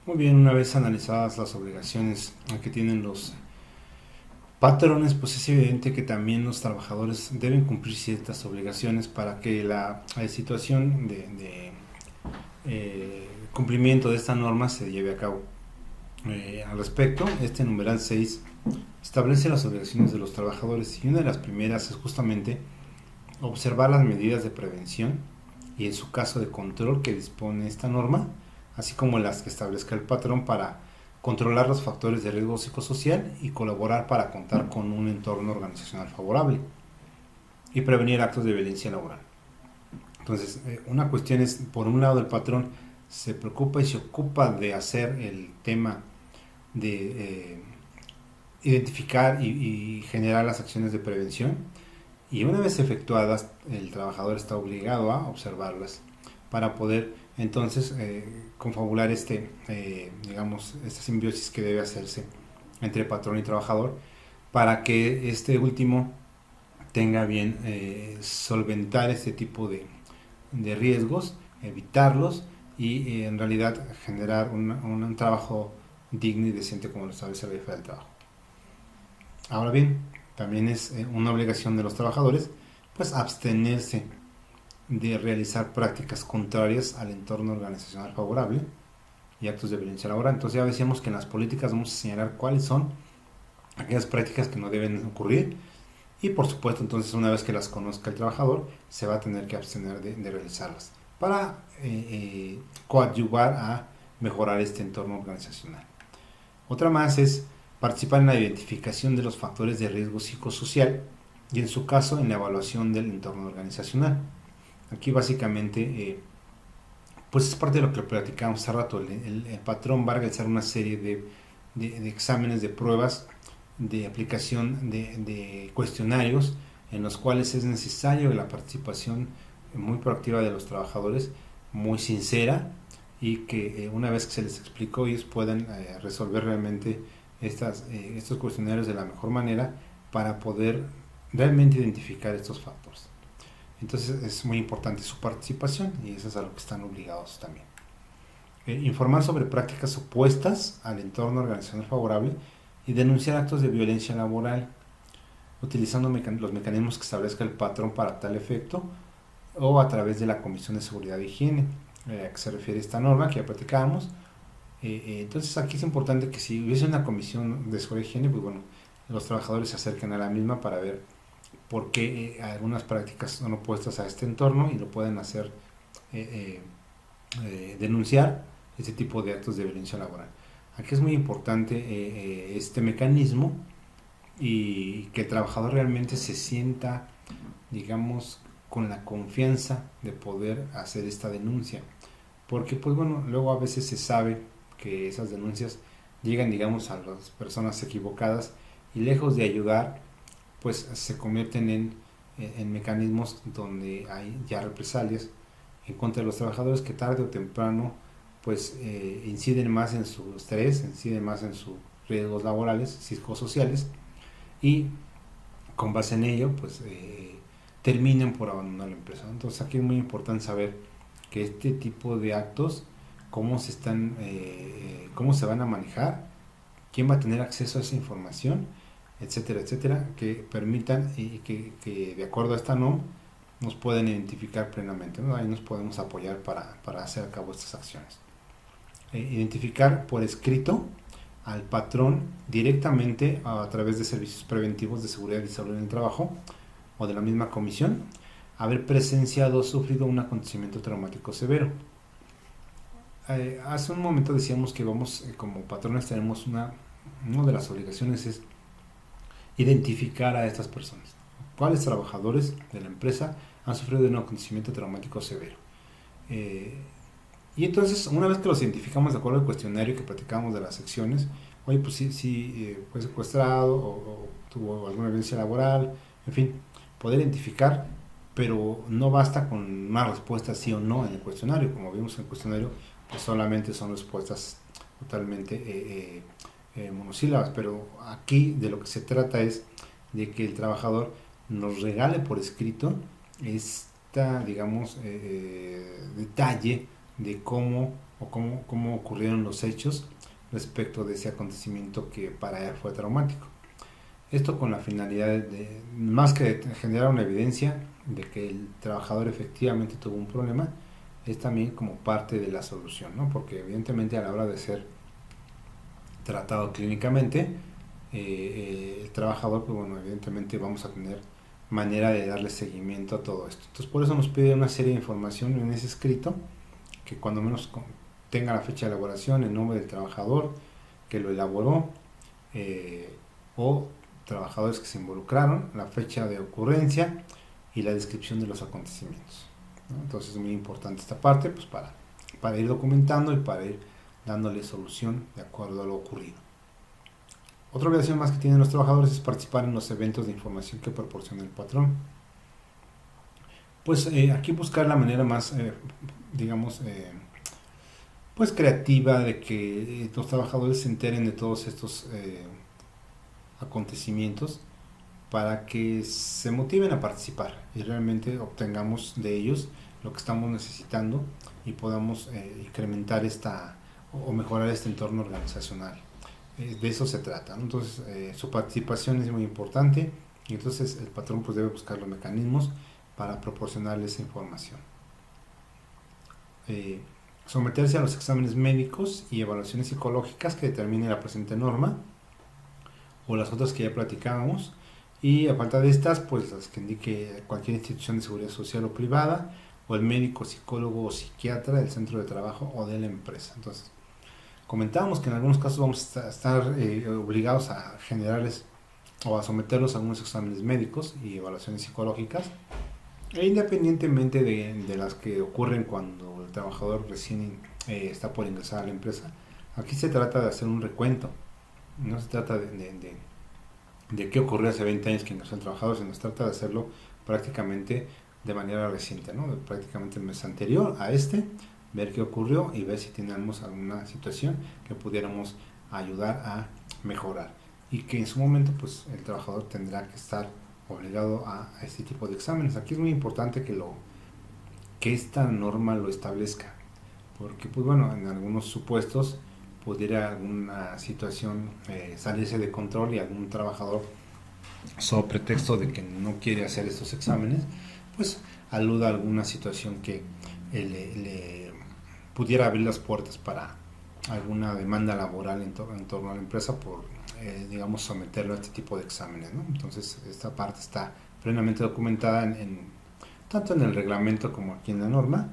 Muy bien, una vez analizadas las obligaciones que tienen los patrones, pues es evidente que también los trabajadores deben cumplir ciertas obligaciones para que la situación de cumplimiento de esta norma se lleve a cabo. Al respecto, este numeral 6 establece las obligaciones de los trabajadores y una de las primeras es justamente observar las medidas de prevención y en su caso de control que dispone esta norma, así como las que establezca el patrón para controlar los factores de riesgo psicosocial y colaborar para contar con un entorno organizacional favorable y prevenir actos de violencia laboral. Entonces, una cuestión es, por un lado, el patrón se preocupa y se ocupa de hacer el tema de identificar y generar las acciones de prevención, y una vez efectuadas el trabajador está obligado a observarlas para poder entonces confabular digamos, esta simbiosis que debe hacerse entre patrón y trabajador para que este último tenga bien solventar este tipo de riesgos, evitarlos y en realidad generar un trabajo digno y decente como lo establece la ley del trabajo. Ahora bien, también es una obligación de los trabajadores pues abstenerse de realizar prácticas contrarias al entorno organizacional favorable y actos de violencia laboral. Entonces ya decíamos que en las políticas vamos a señalar cuáles son aquellas prácticas que no deben ocurrir y por supuesto entonces una vez que las conozca el trabajador se va a tener que abstener de realizarlas para coadyuvar a mejorar este entorno organizacional. Otra más es participar en la identificación de los factores de riesgo psicosocial y en su caso en la evaluación del entorno organizacional. Aquí básicamente pues es parte de lo que platicábamos hace rato. El patrón va a realizar una serie de exámenes, de pruebas, de aplicación de cuestionarios en los cuales es necesario la participación muy proactiva de los trabajadores, muy sincera, y que una vez que se les explicó ellos puedan resolver realmente estos cuestionarios de la mejor manera para poder realmente identificar estos factores. Entonces es muy importante su participación y eso es a lo que están obligados también. Informar sobre prácticas opuestas al entorno organizacional favorable y denunciar actos de violencia laboral utilizando los mecanismos que establezca el patrón para tal efecto o a través de la Comisión de Seguridad e Higiene, a que se refiere esta norma que ya platicábamos. Entonces aquí es importante que si hubiese una comisión de seguridad e higiene, pues bueno, los trabajadores se acerquen a la misma para ver por qué algunas prácticas son opuestas a este entorno y lo pueden hacer denunciar este tipo de actos de violencia laboral. Aquí es muy importante este mecanismo y que el trabajador realmente se sienta, digamos, con la confianza de poder hacer esta denuncia. Porque, pues bueno, luego a veces se sabe que esas denuncias llegan, digamos, a las personas equivocadas y lejos de ayudar, pues se convierten en mecanismos donde hay ya represalias en contra de los trabajadores que tarde o temprano pues inciden más en su estrés, inciden más en sus riesgos laborales, psicosociales y con base en ello pues terminan por abandonar la empresa. Entonces aquí es muy importante saber que este tipo de actos cómo se están cómo se van a manejar, quién va a tener acceso a esa información, etcétera, etcétera, que permitan y que de acuerdo a esta NOM nos puedan identificar plenamente, ¿no? Ahí nos podemos apoyar para hacer a cabo estas acciones. Identificar por escrito al patrón directamente a través de servicios preventivos de seguridad y salud en el trabajo o de la misma comisión, haber presenciado o sufrido un acontecimiento traumático severo. Hace un momento decíamos que vamos, como patrones tenemos una de las obligaciones es identificar a estas personas. ¿Cuáles trabajadores de la empresa han sufrido de un acontecimiento traumático severo? Y entonces, una vez que los identificamos de acuerdo al cuestionario que platicábamos de las secciones, oye, pues sí fue secuestrado o tuvo alguna violencia laboral, en fin, poder identificar, pero no basta con una respuesta sí o no en el cuestionario. Como vimos en el cuestionario, pues solamente son respuestas totalmente monosílabas, pero aquí de lo que se trata es de que el trabajador nos regale por escrito esta, digamos, detalle de cómo ocurrieron los hechos respecto de ese acontecimiento que para él fue traumático. Esto con la finalidad más que de generar una evidencia de que el trabajador efectivamente tuvo un problema, es también como parte de la solución, ¿no? Porque evidentemente a la hora de ser tratado clínicamente, el trabajador, pues bueno, evidentemente vamos a tener manera de darle seguimiento a todo esto. Entonces por eso nos pide una serie de información en ese escrito, que cuando menos tenga la fecha de elaboración, el nombre del trabajador que lo elaboró, o trabajadores que se involucraron, la fecha de ocurrencia y la descripción de los acontecimientos, ¿no? Entonces es muy importante esta parte, pues para ir documentando y para ir dándole solución de acuerdo a lo ocurrido. Otra obligación más que tienen los trabajadores es participar en los eventos de información que proporciona el patrón. Pues aquí buscar la manera más, digamos, pues creativa de que los trabajadores se enteren de todos estos acontecimientos, para que se motiven a participar y realmente obtengamos de ellos lo que estamos necesitando y podamos incrementar o mejorar este entorno organizacional. De eso se trata, ¿no? Entonces su participación es muy importante, y entonces el patrón pues debe buscar los mecanismos para proporcionarles esa información. Someterse a los exámenes médicos y evaluaciones psicológicas que determine la presente norma, o las otras que ya platicábamos, y a falta de estas, pues las que indique cualquier institución de seguridad social o privada, o el médico, psicólogo o psiquiatra del centro de trabajo o de la empresa. Entonces, comentábamos que en algunos casos vamos a estar obligados a generarles o a someterlos a algunos exámenes médicos y evaluaciones psicológicas, e independientemente de las que ocurren cuando el trabajador recién está por ingresar a la empresa. Aquí se trata de hacer un recuento, no se trata de qué ocurrió hace 20 años que ingresó el trabajador, sino se trata de hacerlo prácticamente de manera reciente, ¿no? Prácticamente el mes anterior a ver qué ocurrió y ver si tenemos alguna situación que pudiéramos ayudar a mejorar, y que en su momento pues el trabajador tendrá que estar obligado a este tipo de exámenes. Aquí es muy importante que esta norma lo establezca, porque pues bueno, en algunos supuestos pudiera alguna situación salirse de control y algún trabajador, sobre pretexto de que no quiere hacer estos exámenes, pues aluda a alguna situación que le pudiera abrir las puertas para alguna demanda laboral en torno a la empresa por, digamos, someterlo a este tipo de exámenes, ¿no? Entonces esta parte está plenamente documentada tanto en el reglamento como aquí en la norma,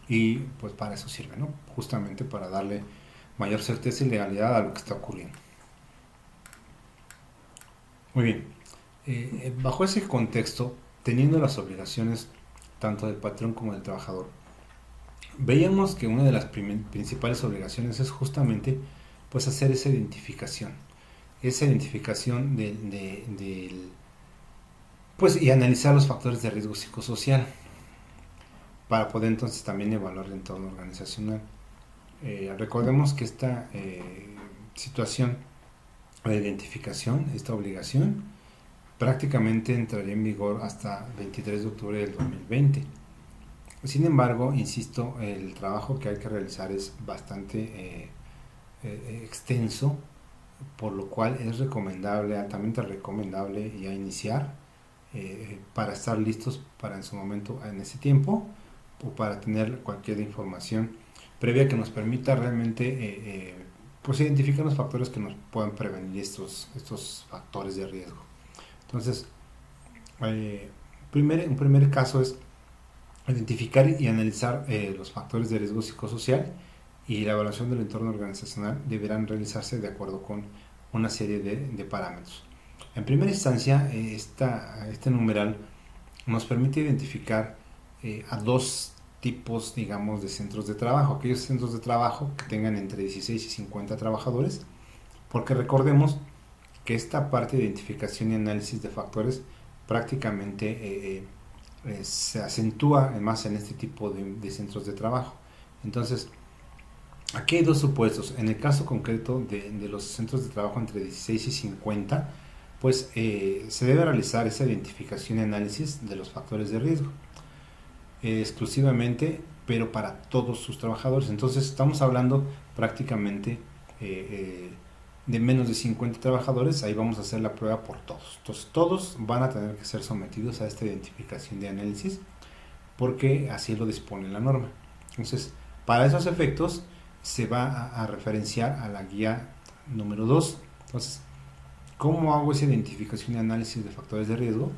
y pues para eso sirve, ¿no? Justamente para darle mayor certeza y legalidad a lo que está ocurriendo. Muy bien, bajo ese contexto, teniendo las obligaciones tanto del patrón como del trabajador, veíamos que una de las principales obligaciones es justamente pues hacer esa identificación pues, y analizar los factores de riesgo psicosocial para poder entonces también evaluar el entorno organizacional. Recordemos que esta situación de identificación, esta obligación, prácticamente entraría en vigor hasta 23 de octubre del 2020. Sin embargo, insisto, el trabajo que hay que realizar es bastante extenso, por lo cual es recomendable, altamente recomendable ya iniciar para estar listos para en su momento, en ese tiempo, o para tener cualquier información previa que nos permita realmente pues identificar los factores que nos puedan prevenir estos factores de riesgo. Entonces, un primer caso es identificar y analizar los factores de riesgo psicosocial, y la evaluación del entorno organizacional deberán realizarse de acuerdo con una serie de parámetros. En primera instancia, este numeral nos permite identificar a dos tipos, digamos, de centros de trabajo: aquellos centros de trabajo que tengan entre 16 y 50 trabajadores, porque recordemos que esta parte de identificación y análisis de factores prácticamente se acentúa más en este tipo de centros de trabajo. Entonces, aquí hay dos supuestos. En el caso concreto de los centros de trabajo entre 16 y 50, pues se debe realizar esa identificación y análisis de los factores de riesgo exclusivamente pero para todos sus trabajadores. Entonces estamos hablando prácticamente de menos de 50 trabajadores. Ahí vamos a hacer la prueba por todos. Entonces todos van a tener que ser sometidos a esta identificación de análisis, porque así lo dispone la norma. Entonces, para esos efectos se va a referenciar a la guía número 2. Entonces, ¿cómo hago esa identificación y análisis de factores de riesgo?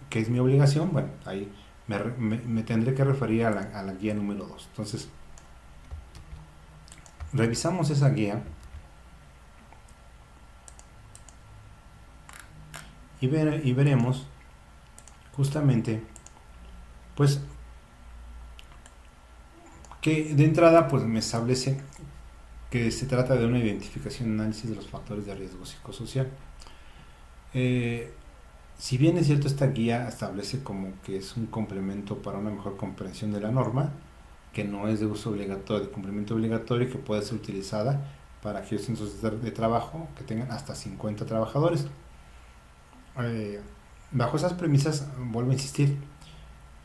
¿Qué es mi obligación? Bueno, ahí me tendré que referir a la guía número 2. Entonces, revisamos esa guía y veremos justamente, pues, que de entrada pues me establece que se trata de una identificación y análisis de los factores de riesgo psicosocial. Si bien es cierto, esta guía establece como que es un complemento para una mejor comprensión de la norma, que no es de uso obligatorio, de cumplimiento obligatorio, y que puede ser utilizada para aquellos centros de trabajo que tengan hasta 50 trabajadores. Bajo esas premisas, vuelvo a insistir,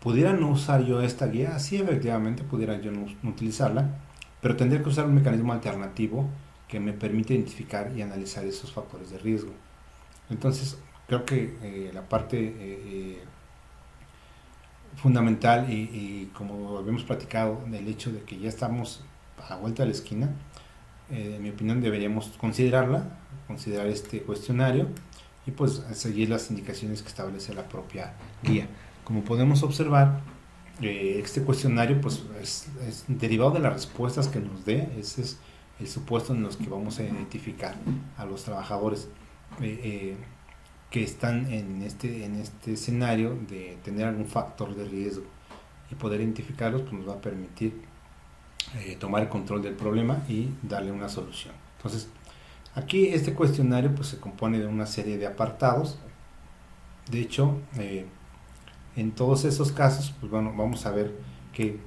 ¿pudiera no usar yo esta guía? Sí, efectivamente, pudiera yo no utilizarla, pero tendría que usar un mecanismo alternativo que me permite identificar y analizar esos factores de riesgo. Entonces, creo que la parte fundamental, y como habíamos platicado, del hecho de que ya estamos a la vuelta de la esquina, en mi opinión deberíamos considerar este cuestionario y pues seguir las indicaciones que establece la propia guía. Como podemos observar, este cuestionario pues es derivado de las respuestas que nos dé. Ese es el supuesto en los que vamos a identificar a los trabajadores que están en este escenario de tener algún factor de riesgo, y poder identificarlos pues nos va a permitir tomar el control del problema y darle una solución. Entonces, aquí este cuestionario pues se compone de una serie de apartados. De hecho, en todos esos casos, pues bueno, vamos a ver que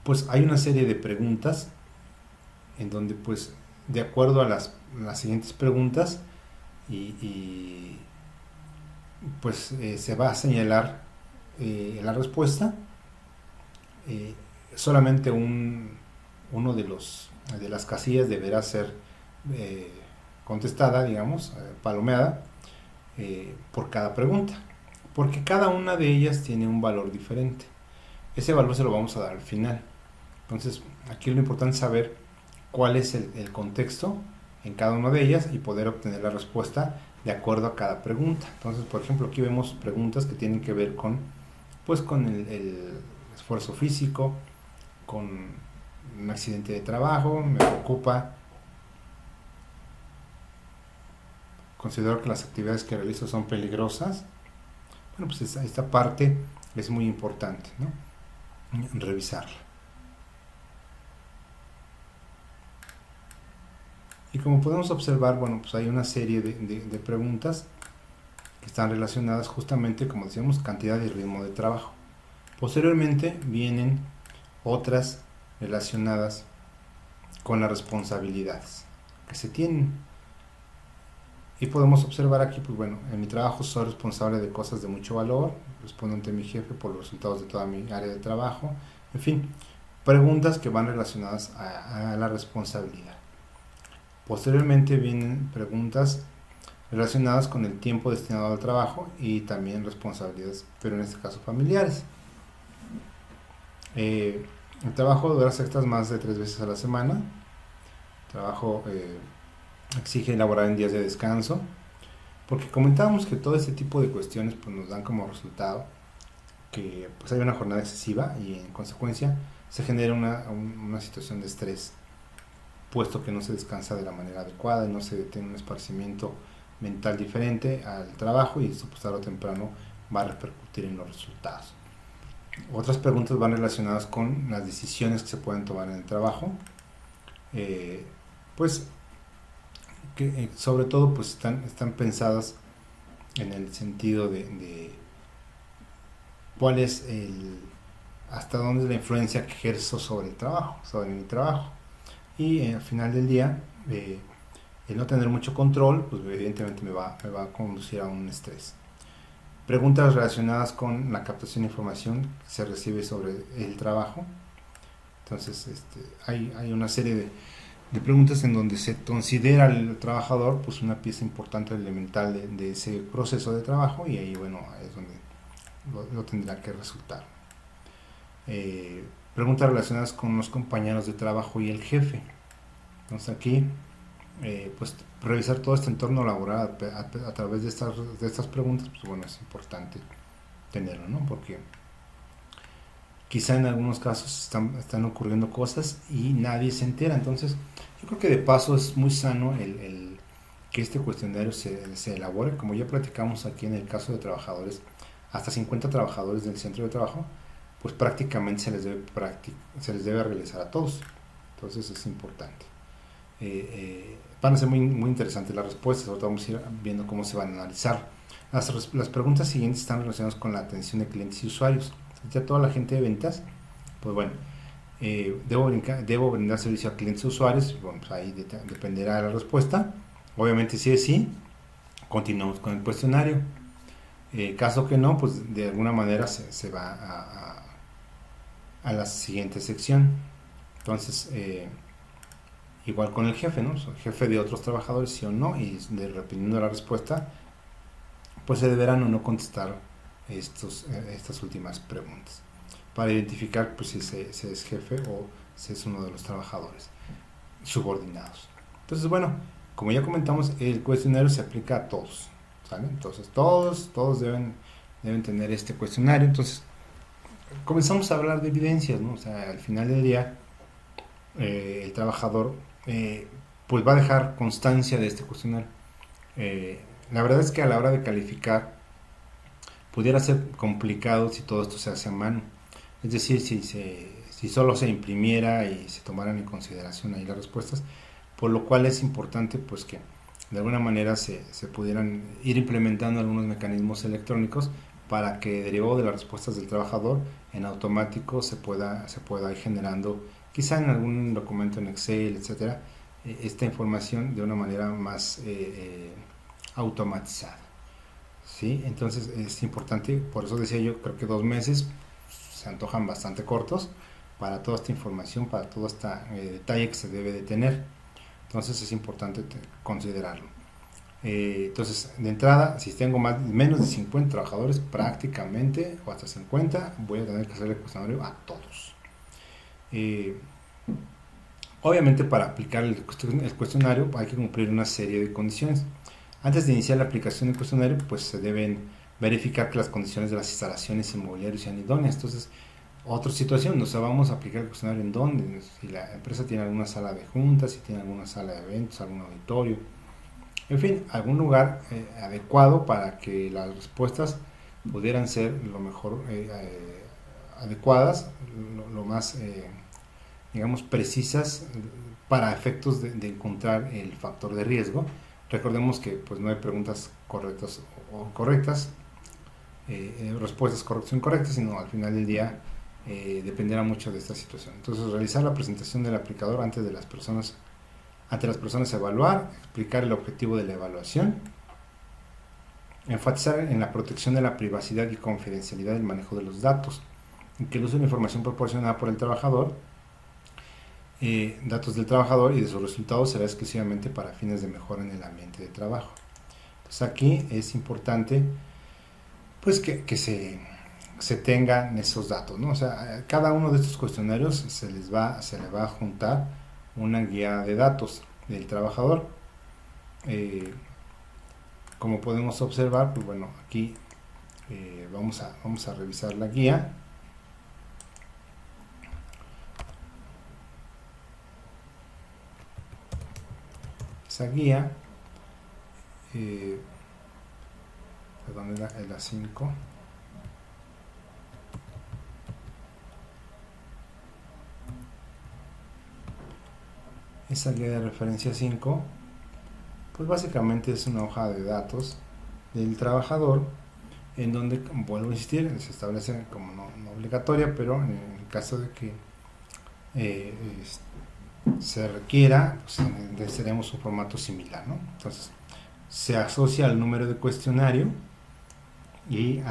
pues hay una serie de preguntas en donde pues de acuerdo a las siguientes preguntas pues se va a señalar la respuesta. Solamente uno de las casillas deberá ser contestada, digamos, palomeada por cada pregunta, porque cada una de ellas tiene un valor diferente. Ese valor se lo vamos a dar al final. Entonces, aquí lo importante es saber cuál es el contexto en cada una de ellas y poder obtener la respuesta de acuerdo a cada pregunta. Entonces, por ejemplo, aquí vemos preguntas que tienen que ver con el esfuerzo físico, con un accidente de trabajo. Me preocupa, considero que las actividades que realizo son peligrosas. Bueno, pues esta parte es muy importante, ¿no? Revisarla. Y como podemos observar, bueno, pues hay una serie de preguntas que están relacionadas justamente, como decíamos, cantidad y ritmo de trabajo. Posteriormente vienen otras relacionadas con las responsabilidades que se tienen. Y podemos observar aquí, pues bueno, en mi trabajo soy responsable de cosas de mucho valor, respondo ante mi jefe por los resultados de toda mi área de trabajo. En fin, preguntas que van relacionadas a la responsabilidad. Posteriormente vienen preguntas relacionadas con el tiempo destinado al trabajo y también responsabilidades, pero en este caso familiares. El trabajo de horas extras más de 3 veces a la semana. El trabajo exige elaborar en días de descanso, porque comentábamos que todo este tipo de cuestiones pues nos dan como resultado que pues hay una jornada excesiva y en consecuencia se genera una situación de estrés, puesto que no se descansa de la manera adecuada y no se tiene un esparcimiento mental diferente al trabajo, y esto pues tarde o temprano va a repercutir en los resultados. Otras preguntas van relacionadas con las decisiones que se pueden tomar en el trabajo, pues que sobre todo pues están pensadas en el sentido de cuál es hasta dónde es la influencia que ejerzo sobre el trabajo, sobre mi trabajo. Y al final del día, el no tener mucho control, pues evidentemente me va a conducir a un estrés. preguntas relacionadas con la captación de información que se recibe sobre el trabajo. Entonces, hay una serie de preguntas en donde se considera al trabajador pues una pieza importante, elemental de ese proceso de trabajo, y ahí, bueno, es donde lo tendrá que resultar. Preguntas relacionadas con los compañeros de trabajo y el jefe. Entonces aquí, pues revisar todo este entorno laboral a través de estas preguntas, pues bueno, es importante tenerlo, ¿no? Porque quizá en algunos casos están ocurriendo cosas y nadie se entera. Entonces yo creo que de paso es muy sano que este cuestionario se elabore, como ya platicamos aquí en el caso de trabajadores, hasta 50 trabajadores del centro de trabajo, pues prácticamente se les debe realizar a todos. Entonces es importante. Van a ser muy, muy interesantes las respuestas. Ahorita vamos a ir viendo cómo se van a analizar. Las preguntas siguientes están relacionadas con la atención de clientes y usuarios. Ya toda la gente de ventas, pues bueno, debo brindar servicio a clientes y usuarios. Bueno, pues ahí dependerá de la respuesta. Obviamente, si es sí, continuamos con el cuestionario. Caso que no, pues de alguna manera se va a la siguiente sección. Entonces, igual con el jefe, ¿no? El jefe de otros trabajadores, sí o no, y dependiendo de la respuesta, pues se deberán o no contestar estas últimas preguntas para identificar pues si se es jefe o si es uno de los trabajadores subordinados. Entonces, bueno, como ya comentamos, el cuestionario se aplica a todos, ¿sale? Entonces todos deben tener este cuestionario. Entonces comenzamos a hablar de evidencias, ¿no? O sea, al final del día, el trabajador pues va a dejar constancia de este cuestionario. La verdad es que a la hora de calificar pudiera ser complicado si todo esto se hace a mano. Es decir, si solo se imprimiera y se tomaran en consideración ahí las respuestas, por lo cual es importante pues que de alguna manera se pudieran ir implementando algunos mecanismos electrónicos para que, derivado de las respuestas del trabajador, en automático se pueda ir generando, quizá en algún documento en Excel, etcétera, esta información de una manera más automatizada. ¿Sí? Entonces es importante, por eso decía yo, creo que 2 meses se antojan bastante cortos para toda esta información, para todo este detalle que se debe de tener. Entonces es importante considerarlo. Entonces, de entrada, si tengo menos de 50 trabajadores, prácticamente, o hasta 50, voy a tener que hacer el cuestionario a todos. Obviamente, para aplicar el cuestionario hay que cumplir una serie de condiciones. Antes de iniciar la aplicación del cuestionario, pues se deben verificar que las condiciones de las instalaciones inmobiliarias sean idóneas. Entonces, otra situación, o sea, vamos a aplicar el cuestionario en dónde, si la empresa tiene alguna sala de juntas, si tiene alguna sala de eventos, algún auditorio, en fin, algún lugar adecuado para que las respuestas pudieran ser lo mejor adecuadas, lo más, digamos, precisas para efectos de encontrar el factor de riesgo. Recordemos que pues no hay preguntas correctas o incorrectas, respuestas correctas o incorrectas, sino al final del día dependerá mucho de esta situación. Entonces, realizar la presentación del aplicador ante las personas, evaluar, explicar el objetivo de la evaluación, enfatizar en la protección de la privacidad y confidencialidad del manejo de los datos, y que el uso de la información proporcionada por el trabajador, datos del trabajador y de sus resultados, será exclusivamente para fines de mejora en el ambiente de trabajo. Entonces aquí es importante pues que se tengan esos datos, ¿no? O sea, cada uno de estos cuestionarios se le va a juntar una guía de datos del trabajador. Como podemos observar, pues bueno, aquí vamos a revisar la guía. Esa guía, perdón, es la 5. Esa guía de referencia 5, pues básicamente es una hoja de datos del trabajador en donde, vuelvo a insistir, se establece como no obligatoria, pero en el caso de que se requiera, pues necesitaremos un formato similar, ¿no? Entonces se asocia al número de cuestionario y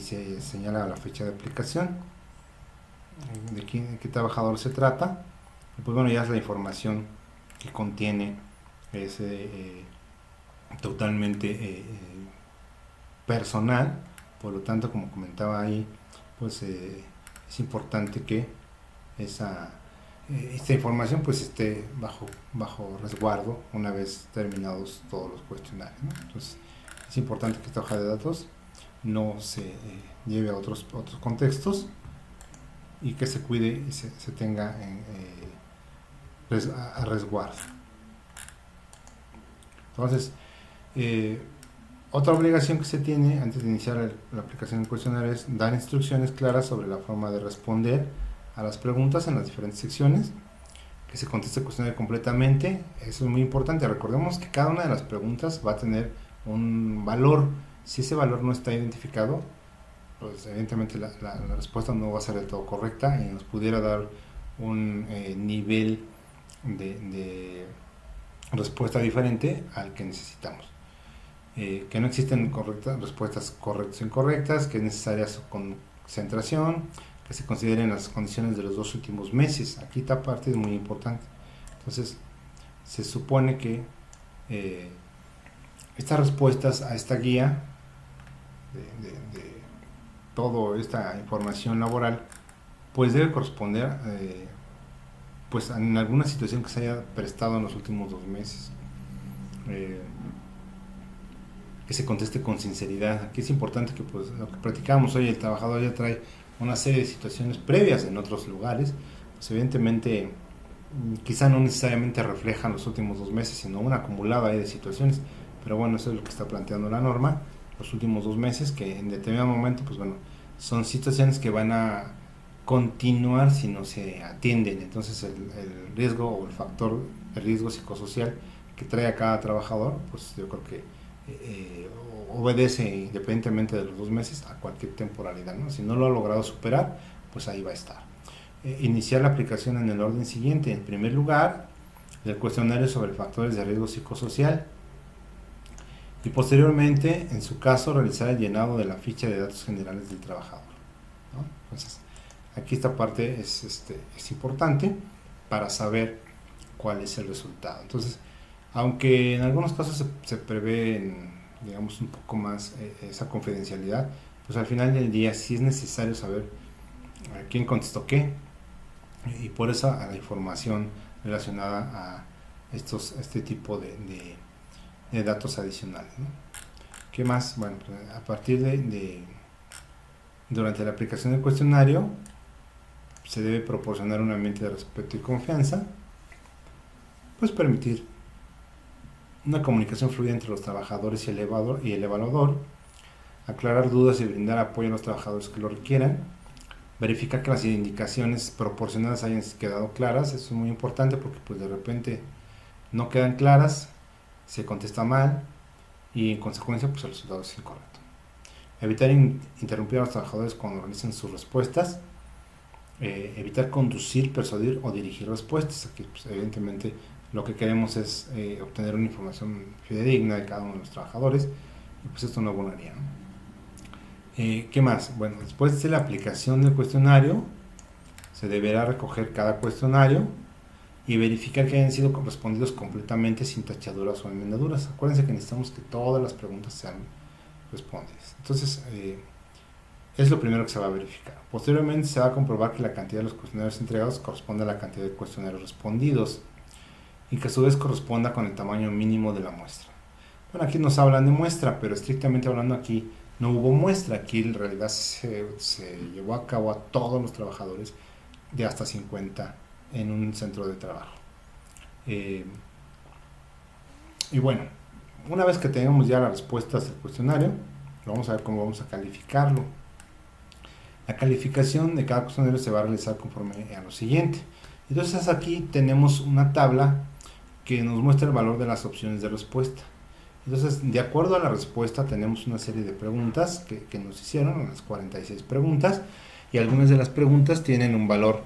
se señala la fecha de aplicación, de qué trabajador se trata. Y pues bueno, ya es la información que contiene, es totalmente personal. Por lo tanto, como comentaba ahí, pues es importante que esta información pues esté bajo resguardo una vez terminados todos los cuestionarios, ¿no? Entonces es importante que esta hoja de datos no se lleve a otros contextos y que se cuide y se tenga a resguardo. Entonces, otra obligación que se tiene antes de iniciar la aplicación del cuestionario es dar instrucciones claras sobre la forma de responder a las preguntas en las diferentes secciones, que se conteste el cuestionario completamente. Eso es muy importante. Recordemos que cada una de las preguntas va a tener un valor. Si ese valor no está identificado, pues evidentemente la respuesta no va a ser del todo correcta y nos pudiera dar un nivel de respuesta diferente al que necesitamos. Que no existen respuestas correctas o incorrectas, que es necesaria su concentración, que se consideren las condiciones de los 2 últimos meses. Aquí esta parte es muy importante. Entonces, se supone que estas respuestas a esta guía de toda esta información laboral, pues debe corresponder pues en alguna situación que se haya prestado en los últimos 2 meses. Que se conteste con sinceridad. Aquí es importante que pues lo que platicábamos hoy, el trabajador ya trae una serie de situaciones previas en otros lugares, pues evidentemente quizá no necesariamente reflejan los últimos 2 meses, sino una acumulada de situaciones, pero bueno, eso es lo que está planteando la norma, los últimos 2 meses, que en determinado momento, pues bueno, son situaciones que van a continuar si no se atienden. Entonces el riesgo o el factor de riesgo psicosocial que trae a cada trabajador, pues yo creo que obedece independientemente de los 2 meses a cualquier temporalidad, ¿no? Si no lo ha logrado superar, pues ahí va a estar. Iniciar la aplicación en el orden siguiente. En primer lugar, el cuestionario sobre factores de riesgo psicosocial, y posteriormente, en su caso, realizar el llenado de la ficha de datos generales del trabajador, ¿no? Entonces, aquí esta parte es importante para saber cuál es el resultado. Entonces, aunque en algunos casos se prevé, digamos, un poco más esa confidencialidad, pues al final del día sí es necesario saber quién contestó qué, y por eso a la información relacionada a este tipo de datos adicionales, ¿no? ¿Qué más? Bueno, pues a partir durante la aplicación del cuestionario se debe proporcionar un ambiente de respeto y confianza, pues permitir una comunicación fluida entre los trabajadores y el evaluador, aclarar dudas y brindar apoyo a los trabajadores que lo requieran, verificar que las indicaciones proporcionadas hayan quedado claras. Eso es muy importante porque pues de repente no quedan claras, se contesta mal y en consecuencia pues el resultado es incorrecto. Evitar interrumpir a los trabajadores cuando realicen sus respuestas, evitar conducir, persuadir o dirigir respuestas. Aquí pues evidentemente lo que queremos es obtener una información fidedigna de cada uno de los trabajadores, y pues esto no abonaría, ¿no? ¿Qué más? Bueno, después de la aplicación del cuestionario, se deberá recoger cada cuestionario y verificar que hayan sido respondidos completamente sin tachaduras o enmendaduras. Acuérdense que necesitamos que todas las preguntas sean respondidas. Entonces, es lo primero que se va a verificar. Posteriormente se va a comprobar que la cantidad de los cuestionarios entregados corresponde a la cantidad de cuestionarios respondidos, y que a su vez corresponda con el tamaño mínimo de la muestra. Bueno, aquí nos hablan de muestra, pero estrictamente hablando aquí no hubo muestra. Aquí en realidad se llevó a cabo a todos los trabajadores de hasta 50 en un centro de trabajo. Y bueno, una vez que tengamos ya las respuestas del cuestionario, vamos a ver cómo vamos a calificarlo. La calificación de cada cuestionario se va a realizar conforme a lo siguiente. Entonces aquí tenemos una tabla que nos muestra el valor de las opciones de respuesta. Entonces, de acuerdo a la respuesta, tenemos una serie de preguntas que nos hicieron, unas 46 preguntas, y algunas de las preguntas tienen un valor.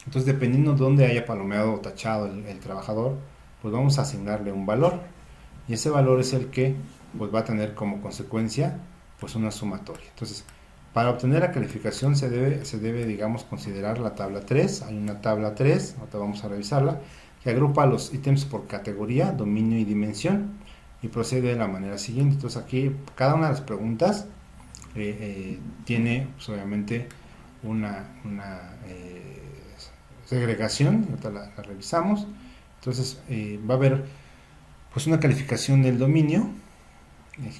Entonces, dependiendo de dónde haya palomeado o tachado el trabajador, pues vamos a asignarle un valor, y ese valor es el que pues va a tener como consecuencia pues una sumatoria. Entonces, para obtener la calificación se debe, digamos, considerar la tabla 3. Hay una tabla 3, ahorita vamos a revisarla, que agrupa los ítems por categoría, dominio y dimensión, y procede de la manera siguiente. Entonces aquí cada una de las preguntas tiene, pues, obviamente, una segregación, ahorita la revisamos. Entonces va a haber, pues, una calificación del dominio,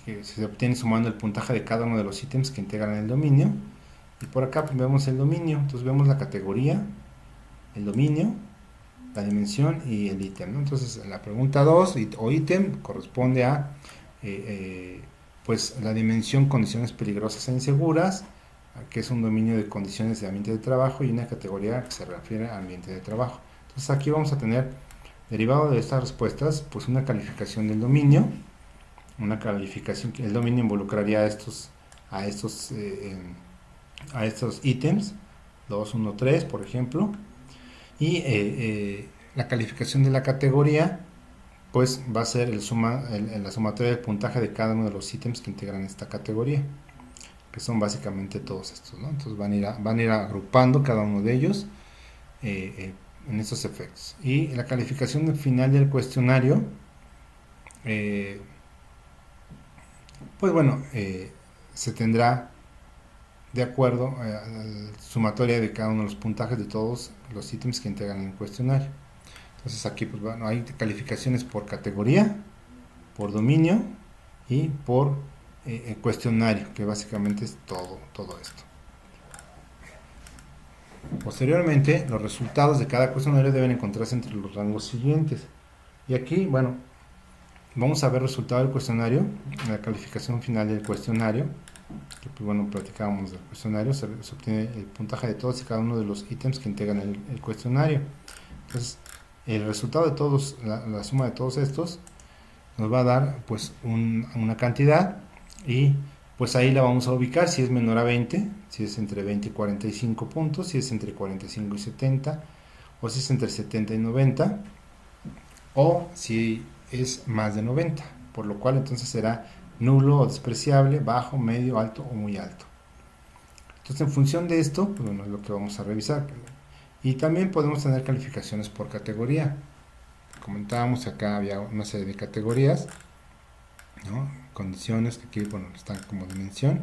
que se obtiene sumando el puntaje de cada uno de los ítems que integran el dominio. Y por acá, pues, vemos el dominio. Entonces vemos la categoría, el dominio, la dimensión y el ítem, ¿no? Entonces la pregunta 2 o ítem corresponde a pues la dimensión condiciones peligrosas e inseguras, que es un dominio de condiciones de ambiente de trabajo, y una categoría que se refiere al ambiente de trabajo. Entonces aquí vamos a tener, derivado de estas respuestas, pues una calificación del dominio, una calificación que el dominio involucraría a estos ítems 2, 1, 3, por ejemplo, y la calificación de la categoría, pues va a ser la sumatoria del puntaje de cada uno de los ítems que integran esta categoría, que son básicamente todos estos, ¿no? Entonces van a ir agrupando cada uno de ellos en estos efectos. Y la calificación final del cuestionario, pues bueno, se tendrá de acuerdo a la sumatoria de cada uno de los puntajes de todos los ítems que integran el cuestionario. Entonces aquí, pues bueno, hay calificaciones por categoría, por dominio y por cuestionario, que básicamente es todo esto. Posteriormente, los resultados de cada cuestionario deben encontrarse entre los rangos siguientes. Y aquí, bueno, vamos a ver el resultado del cuestionario, la calificación final del cuestionario, que, pues bueno, platicábamos del cuestionario. Se obtiene el puntaje de todos y cada uno de los ítems que integran el cuestionario. Entonces, el resultado de todos, la suma de todos estos, nos va a dar, pues, una cantidad, y pues ahí la vamos a ubicar si es menor a 20, si es entre 20 y 45 puntos, si es entre 45 y 70, o si es entre 70 y 90, o si es más de 90, por lo cual entonces será nulo o despreciable, bajo, medio, alto o muy alto. Entonces, en función de esto, pues bueno, es lo que vamos a revisar. Y también podemos tener calificaciones por categoría. Comentábamos, acá había una serie de categorías, ¿no? Condiciones que aquí, bueno, están como dimensión,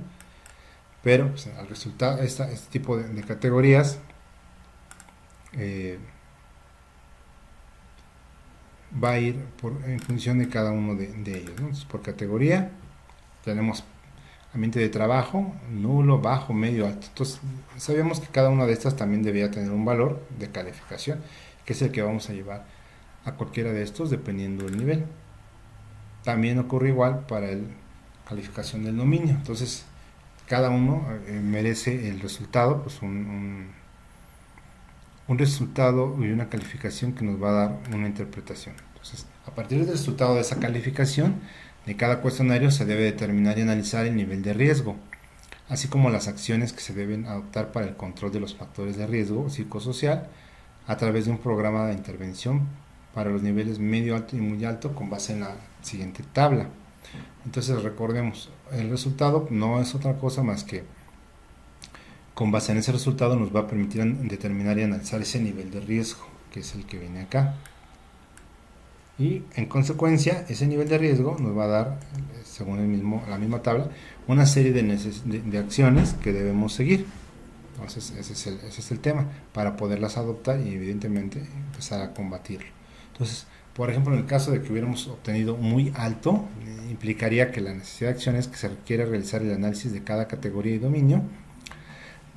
pero pues, al resultado, este tipo de categorías va a ir en función de cada uno de ellos, ¿no? Entonces, por categoría tenemos ambiente de trabajo, nulo, bajo, medio, alto. Entonces, sabíamos que cada una de estas también debía tener un valor de calificación, que es el que vamos a llevar a cualquiera de estos dependiendo del nivel. También ocurre igual para la calificación del dominio. Entonces, cada uno merece el resultado, pues un resultado y una calificación que nos va a dar una interpretación. Entonces, a partir del resultado de esa calificación de cada cuestionario, se debe determinar y analizar el nivel de riesgo, así como las acciones que se deben adoptar para el control de los factores de riesgo psicosocial a través de un programa de intervención para los niveles medio, alto y muy alto, con base en la siguiente tabla. Entonces, recordemos, el resultado no es otra cosa más que, con base en ese resultado, nos va a permitir determinar y analizar ese nivel de riesgo, que es el que viene acá. Y en consecuencia, ese nivel de riesgo nos va a dar, según la misma tabla, una serie de acciones que debemos seguir. Entonces, ese es el tema, para poderlas adoptar y evidentemente empezar a combatirlo. Entonces, por ejemplo, en el caso de que hubiéramos obtenido muy alto, implicaría que la necesidad de acciones que se requiere realizar el análisis de cada categoría y dominio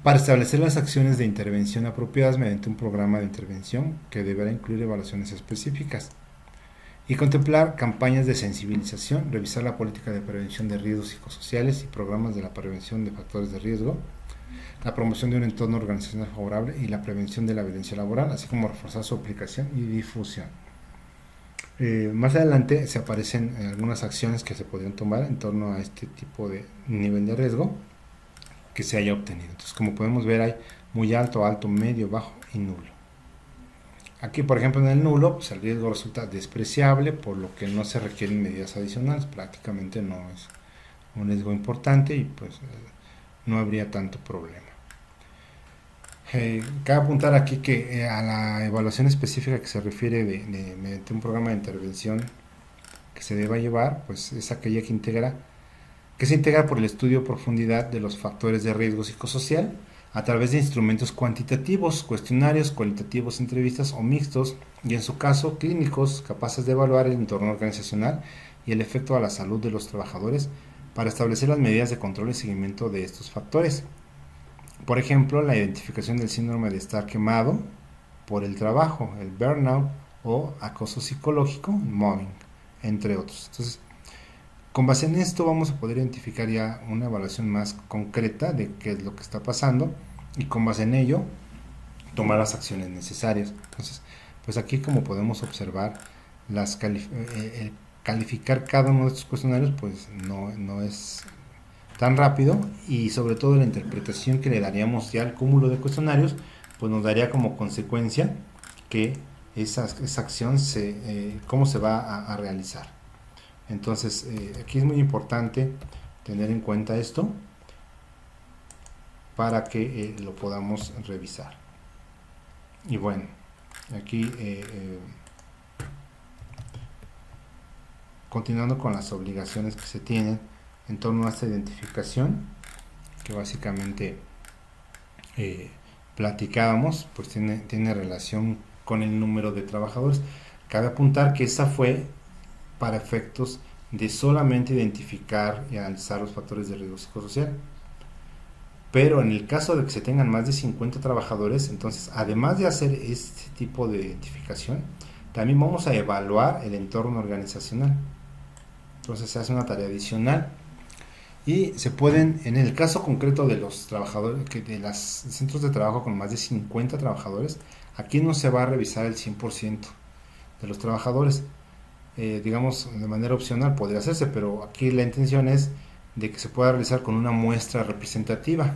para establecer las acciones de intervención apropiadas mediante un programa de intervención que deberá incluir evaluaciones específicas y contemplar campañas de sensibilización, revisar la política de prevención de riesgos psicosociales y programas de la prevención de factores de riesgo, la promoción de un entorno organizacional favorable y la prevención de la violencia laboral, así como reforzar su aplicación y difusión. Más adelante se aparecen algunas acciones que se podrían tomar en torno a este tipo de nivel de riesgo que se haya obtenido. Entonces, como podemos ver, hay muy alto, alto, medio, bajo y nulo. Aquí, por ejemplo, en el nulo, pues el riesgo resulta despreciable, por lo que no se requieren medidas adicionales, prácticamente no un riesgo importante y pues no habría tanto problema. Cabe apuntar aquí que a la evaluación específica que se refiere mediante un programa de intervención que se deba llevar, pues es aquella que se integra por el estudio a profundidad de los factores de riesgo psicosocial a través de instrumentos cuantitativos, cuestionarios, cualitativos, entrevistas o mixtos, y en su caso clínicos, capaces de evaluar el entorno organizacional y el efecto a la salud de los trabajadores para establecer las medidas de control y seguimiento de estos factores. Por ejemplo, la identificación del síndrome de estar quemado por el trabajo, el burnout o acoso psicológico, mobbing, entre otros. Entonces, con base en esto vamos a poder identificar ya una evaluación más concreta de qué es lo que está pasando y con base en ello tomar las acciones necesarias. Entonces, pues aquí como podemos observar, calificar cada uno de estos cuestionarios pues no es tan rápido, y sobre todo la interpretación que le daríamos ya al cúmulo de cuestionarios pues nos daría como consecuencia que esa acción cómo se va a realizar. Entonces aquí es muy importante tener en cuenta esto para que lo podamos revisar. Y bueno, aquí continuando con las obligaciones que se tienen en torno a esta identificación, que básicamente platicábamos, pues tiene relación con el número de trabajadores. Cabe apuntar que esa fue para efectos de solamente identificar y analizar los factores de riesgo psicosocial. Pero en el caso de que se tengan más de 50 trabajadores, entonces además de hacer este tipo de identificación, también vamos a evaluar el entorno organizacional. Entonces se hace una tarea adicional y se pueden, en el caso concreto de los trabajadores, de los centros de trabajo con más de 50 trabajadores, aquí no se va a revisar el 100% de los trabajadores. Digamos, de manera opcional podría hacerse, pero aquí la intención es de que se pueda realizar con una muestra representativa,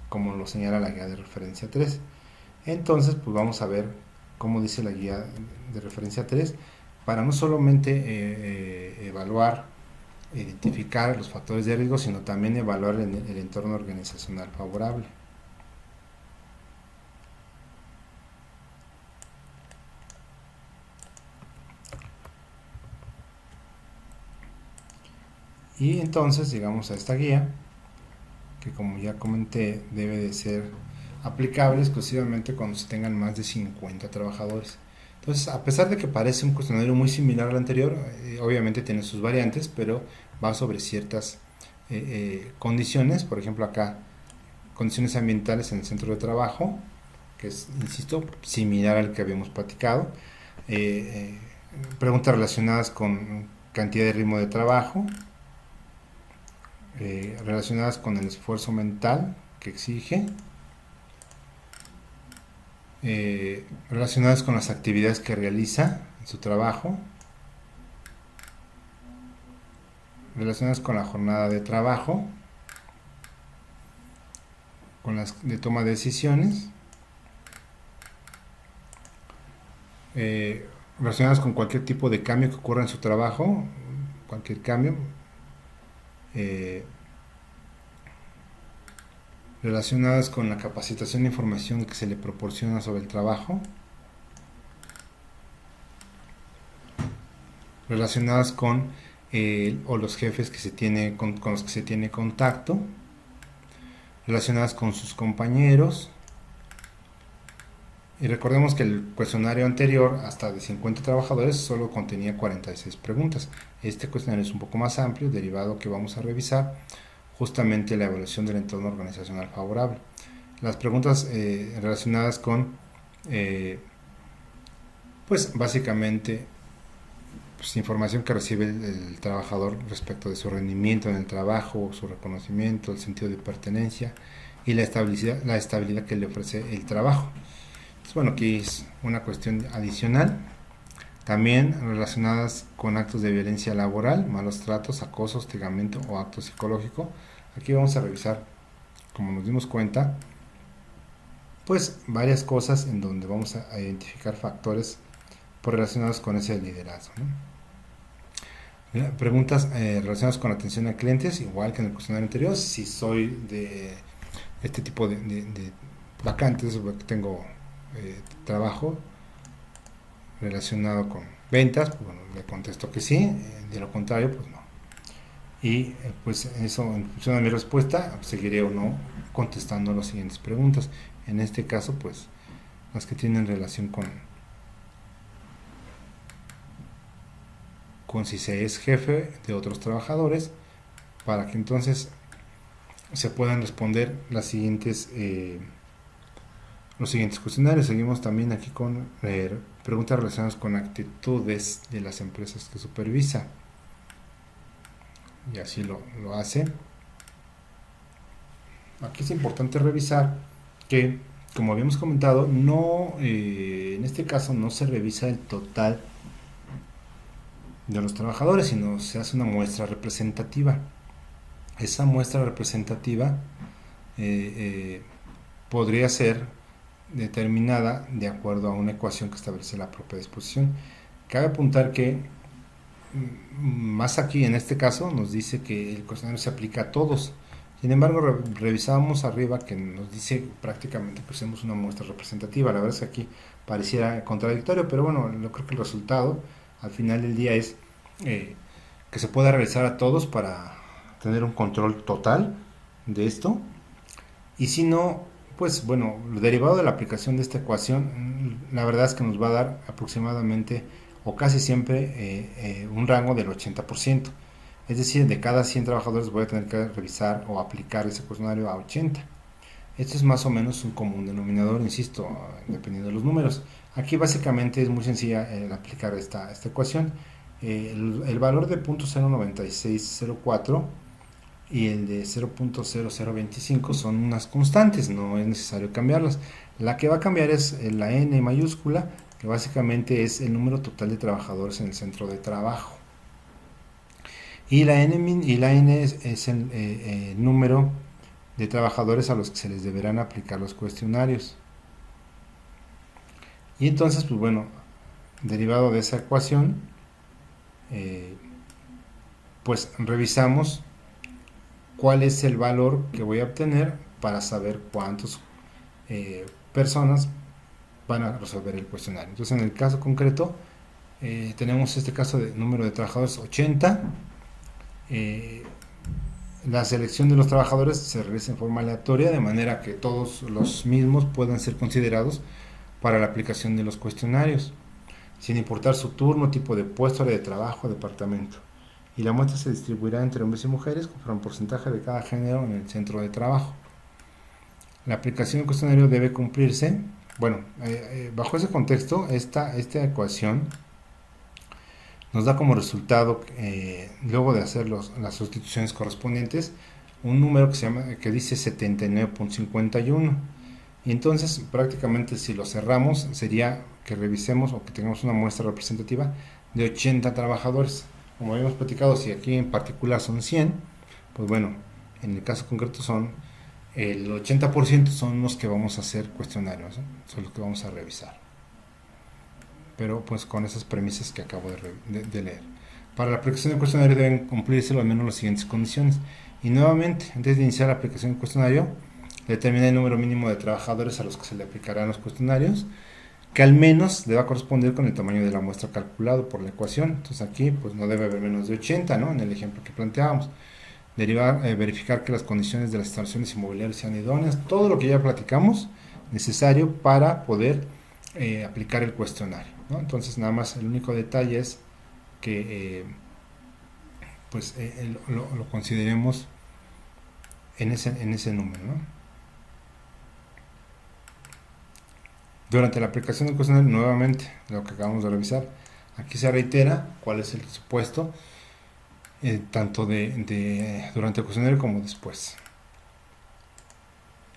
como lo señala la guía de referencia 3. Entonces, pues vamos a ver cómo dice la guía de referencia 3, para no solamente evaluar, identificar los factores de riesgo, sino también evaluar el entorno organizacional favorable. Y entonces llegamos a esta guía, que como ya comenté debe de ser aplicable exclusivamente cuando se tengan más de 50 trabajadores. Entonces, a pesar de que parece un cuestionario muy similar al anterior, obviamente tiene sus variantes, pero va sobre ciertas condiciones. Por ejemplo, acá, condiciones ambientales en el centro de trabajo, que es, insisto, similar al que habíamos platicado. Preguntas relacionadas con cantidad y ritmo de trabajo, relacionadas con el esfuerzo mental que exige, relacionadas con las actividades que realiza en su trabajo, relacionadas con la jornada de trabajo, con las de toma de decisiones, relacionadas con cualquier tipo de cambio que ocurra en su trabajo, cualquier cambio, relacionadas con la capacitación e información que se le proporciona sobre el trabajo, relacionadas con o los jefes que se tiene con los que se tiene contacto, relacionadas con sus compañeros. Y recordemos que el cuestionario anterior, hasta de 50 trabajadores, solo contenía 46 preguntas. Este cuestionario es un poco más amplio, derivado que vamos a revisar justamente la evaluación del entorno organizacional favorable. Las preguntas relacionadas con, pues básicamente, pues, información que recibe el trabajador respecto de su rendimiento en el trabajo, su reconocimiento, el sentido de pertenencia y la estabilidad que le ofrece el trabajo. Entonces, bueno, aquí es una cuestión adicional. También relacionadas con actos de violencia laboral, malos tratos, acoso, hostigamiento o acto psicológico. Aquí vamos a revisar, como nos dimos cuenta, pues varias cosas en donde vamos a identificar factores relacionados con ese liderazgo, ¿no? Preguntas relacionadas con atención a clientes, igual que en el cuestionario anterior. Si soy de este tipo de vacantes, tengo trabajo relacionado con ventas, pues bueno, le contesto que sí, de lo contrario, pues no. Y pues eso, en función de mi respuesta, seguiré o no contestando las siguientes preguntas. En este caso, pues las que tienen relación con si se es jefe de otros trabajadores, para que entonces se puedan responder los siguientes cuestionarios. Seguimos también aquí con preguntas relacionadas con actitudes de las empresas que supervisa. Y así lo hace. Aquí es importante revisar que, como habíamos comentado, no en este caso no se revisa el total de los trabajadores, sino se hace una muestra representativa. Esa muestra representativa podría ser determinada de acuerdo a una ecuación que establece la propia disposición. Cabe apuntar que más aquí en este caso nos dice que el cuestionario se aplica a todos. Sin embargo, revisábamos arriba que nos dice prácticamente que usemos una muestra representativa. La verdad es que aquí pareciera contradictorio, pero bueno, yo creo que el resultado al final del día es que se pueda realizar a todos para tener un control total de esto. Y si no, pues bueno, lo derivado de la aplicación de esta ecuación, la verdad es que nos va a dar aproximadamente o casi siempre un rango del 80%. Es decir, de cada 100 trabajadores voy a tener que revisar o aplicar ese cuestionario a 80. Esto es más o menos un común denominador, insisto, dependiendo de los números. Aquí básicamente es muy sencilla el aplicar esta ecuación. El valor de 0.09604 y el de 0.0025 son unas constantes, no es necesario cambiarlas. La que va a cambiar es la n mayúscula, que básicamente es el número total de trabajadores en el centro de trabajo. Y la n es el número de trabajadores a los que se les deberán aplicar los cuestionarios. Y entonces, pues bueno, derivado de esa ecuación, pues revisamos cuál es el valor que voy a obtener para saber cuántas personas van a resolver el cuestionario. Entonces, en el caso concreto, tenemos este caso de número de trabajadores 80. La selección de los trabajadores se realiza en forma aleatoria, de manera que todos los mismos puedan ser considerados para la aplicación de los cuestionarios, sin importar su turno, tipo de puesto, área de trabajo, departamento. Y la muestra se distribuirá entre hombres y mujeres conforme al porcentaje de cada género en el centro de trabajo. La aplicación del cuestionario debe cumplirse. Bueno, bajo ese contexto, esta ecuación nos da como resultado, luego de hacer las sustituciones correspondientes, un número que dice 79.51. Y entonces, prácticamente, si lo cerramos, sería que revisemos o que tengamos una muestra representativa de 80 trabajadores. Como habíamos platicado, si aquí en particular son 100, pues bueno, en el caso concreto el 80% son los que vamos a hacer cuestionarios, ¿eh? Son los que vamos a revisar. Pero pues con esas premisas que acabo de leer. Para la aplicación del cuestionario deben cumplirse al menos las siguientes condiciones. Y nuevamente, antes de iniciar la aplicación del cuestionario, determina el número mínimo de trabajadores a los que se le aplicarán los cuestionarios, que al menos deba corresponder con el tamaño de la muestra calculado por la ecuación. Entonces aquí pues no debe haber menos de 80, ¿no? En el ejemplo que planteábamos. Verificar que las condiciones de las instalaciones inmobiliarias sean idóneas, todo lo que ya platicamos, necesario para poder aplicar el cuestionario, ¿no? Entonces nada más el único detalle es que lo consideremos en ese número, ¿no? Durante la aplicación del cuestionario, nuevamente, lo que acabamos de revisar, aquí se reitera cuál es el supuesto, tanto durante el cuestionario como después.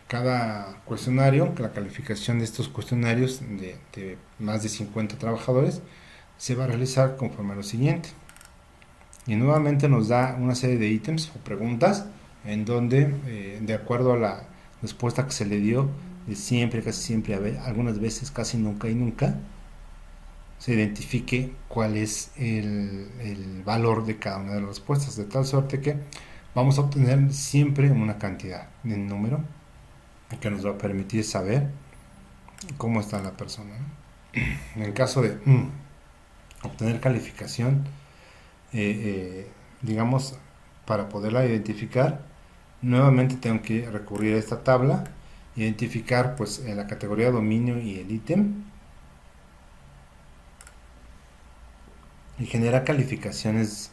Cada cuestionario, la calificación de estos cuestionarios de más de 50 trabajadores, se va a realizar conforme a lo siguiente. Y nuevamente nos da una serie de ítems o preguntas en donde, de acuerdo a la respuesta que se le dio, de siempre, casi siempre, algunas veces casi nunca y nunca, se identifique cuál es el valor de cada una de las respuestas, de tal suerte que vamos a obtener siempre una cantidad de número que nos va a permitir saber cómo está la persona, ¿no? En el caso de obtener calificación, digamos, para poderla identificar, nuevamente tengo que recurrir a esta tabla, identificar pues la categoría dominio y el ítem, y generar calificaciones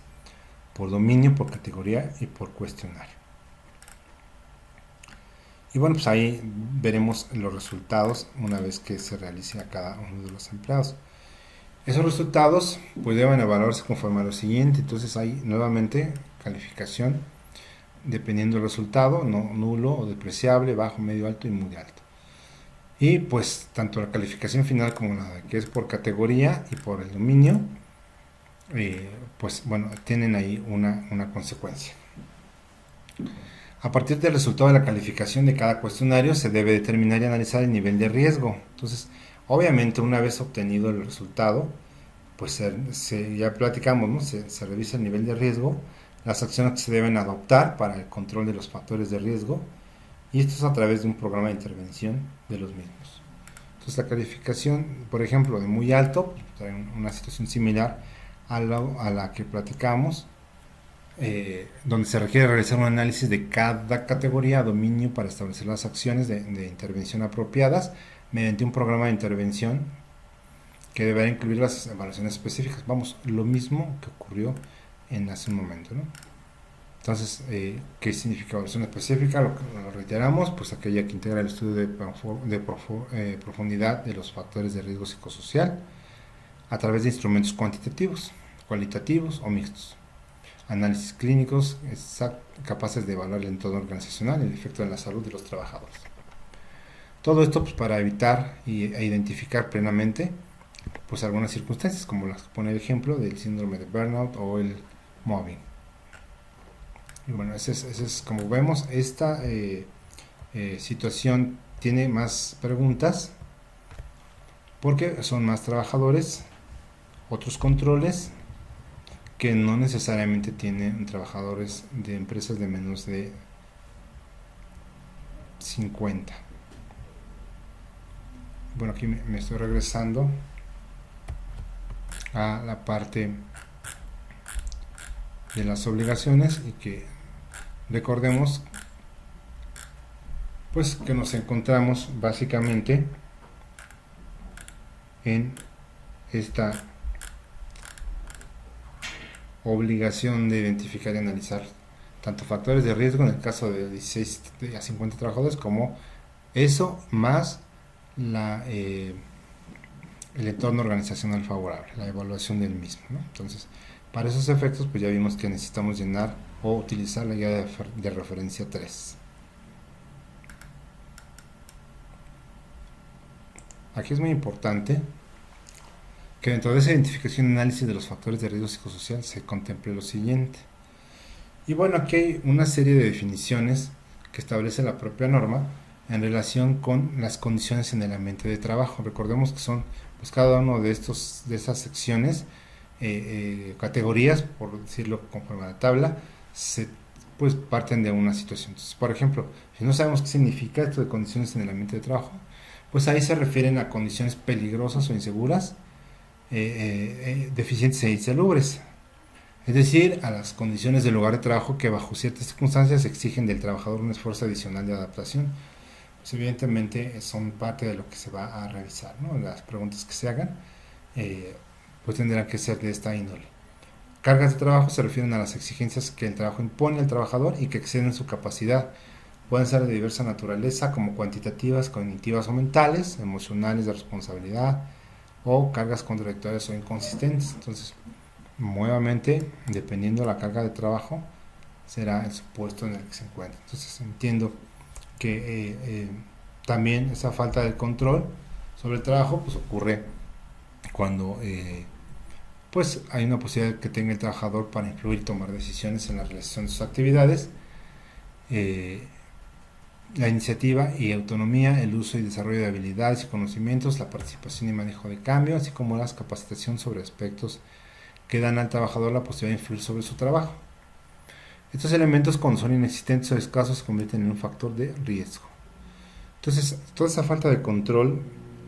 por dominio, por categoría y por cuestionario. Y bueno, pues ahí veremos los resultados una vez que se realice a cada uno de los empleados. Esos resultados pues deben evaluarse conforme a lo siguiente. Entonces hay nuevamente calificación dependiendo del resultado, no nulo o despreciable, bajo, medio, alto y muy alto. Y pues tanto la calificación final como la que es por categoría y por el dominio, pues bueno, tienen ahí una consecuencia. A partir del resultado de la calificación de cada cuestionario se debe determinar y analizar el nivel de riesgo. Entonces, obviamente una vez obtenido el resultado, pues ya platicamos, ¿no? Se revisa el nivel de riesgo, las acciones que se deben adoptar para el control de los factores de riesgo, y esto es a través de un programa de intervención de los mismos. Entonces la calificación, por ejemplo, de muy alto, pues, una situación similar a la que platicamos, donde se requiere realizar un análisis de cada categoría, dominio, para establecer las acciones de intervención apropiadas mediante un programa de intervención que deberá incluir las evaluaciones específicas. Vamos, lo mismo que ocurrió en hace un momento, ¿no? Entonces, ¿qué significa evaluación específica? Lo reiteramos, pues aquella que integra el estudio de profundidad de los factores de riesgo psicosocial a través de instrumentos cuantitativos, cualitativos o mixtos. Análisis clínicos capaces de evaluar el entorno organizacional y el efecto en la salud de los trabajadores. Todo esto pues, para evitar e identificar plenamente pues algunas circunstancias, como las que pone el ejemplo del síndrome de burnout o el mobbing. Y bueno, ese es como vemos, esta situación tiene más preguntas porque son más trabajadores, otros controles que no necesariamente tienen trabajadores de empresas de menos de 50. Bueno, aquí me estoy regresando a la parte de las obligaciones y que recordemos pues que nos encontramos básicamente en esta obligación de identificar y analizar tanto factores de riesgo en el caso de 16 a 50 trabajadores como eso más el entorno organizacional favorable, la evaluación del mismo, ¿no? Entonces, para esos efectos, pues ya vimos que necesitamos llenar o utilizar la guía de referencia 3. Aquí es muy importante que dentro de esa identificación y análisis de los factores de riesgo psicosocial se contemple lo siguiente. Y bueno, aquí hay una serie de definiciones que establece la propia norma en relación con las condiciones en el ambiente de trabajo. Recordemos que son pues cada uno de esas secciones, categorías, por decirlo conforme a la tabla, pues parten de una situación. Entonces, por ejemplo, si no sabemos qué significa esto de condiciones en el ambiente de trabajo, pues ahí se refieren a condiciones peligrosas o inseguras, deficientes e insalubres, es decir, a las condiciones del lugar de trabajo que bajo ciertas circunstancias exigen del trabajador un esfuerzo adicional de adaptación. Pues evidentemente son parte de lo que se va a revisar, ¿no? Las preguntas que se hagan pues tendrán que ser de esta índole. Cargas de trabajo se refieren a las exigencias que el trabajo impone al trabajador y que exceden su capacidad. Pueden ser de diversa naturaleza, como cuantitativas, cognitivas o mentales, emocionales, de responsabilidad, o cargas contradictorias o inconsistentes. Entonces, nuevamente, dependiendo de la carga de trabajo, será el supuesto en el que se encuentra. Entonces, entiendo que también esa falta de control sobre el trabajo pues ocurre cuando pues hay una posibilidad que tenga el trabajador para influir y tomar decisiones en la realización de sus actividades, la iniciativa y autonomía, el uso y desarrollo de habilidades y conocimientos, la participación y manejo de cambio, así como la capacitación sobre aspectos que dan al trabajador la posibilidad de influir sobre su trabajo. Estos elementos, cuando son inexistentes o escasos, se convierten en un factor de riesgo. Entonces, toda esa falta de control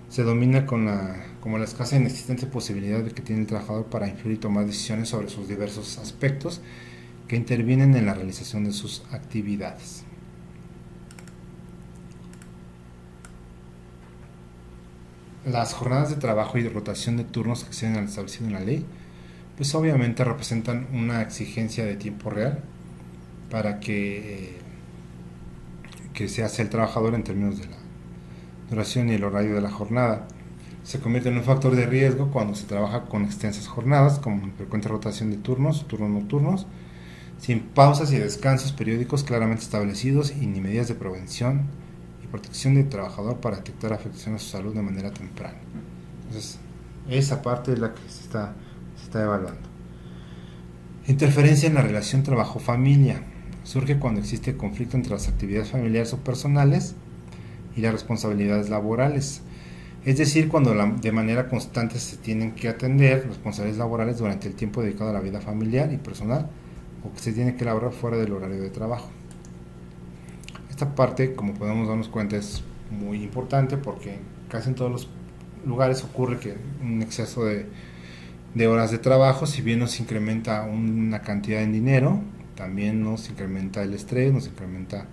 se domina como la escasa e inexistente posibilidad de que tiene el trabajador para influir y tomar decisiones sobre sus diversos aspectos que intervienen en la realización de sus actividades. Las jornadas de trabajo y de rotación de turnos que exceden al establecido en la ley, pues obviamente representan una exigencia de tiempo real para que se hace el trabajador en términos de la duración y el horario de la jornada. Se convierte en un factor de riesgo cuando se trabaja con extensas jornadas, como frecuente rotación de turnos nocturnos, sin pausas y descansos periódicos claramente establecidos y ni medidas de prevención y protección del trabajador para detectar afectaciones a su salud de manera temprana. Entonces, esa parte es la que se está evaluando. Interferencia en la relación trabajo-familia. Surge cuando existe conflicto entre las actividades familiares o personales y las responsabilidades laborales. Es decir, cuando de manera constante se tienen que atender responsabilidades laborales durante el tiempo dedicado a la vida familiar y personal, o que se tiene que elaborar fuera del horario de trabajo. Esta parte, como podemos darnos cuenta, es muy importante porque casi en todos los lugares ocurre que un exceso de horas de trabajo, si bien nos incrementa una cantidad en dinero, también nos incrementa el estrés, nos incrementa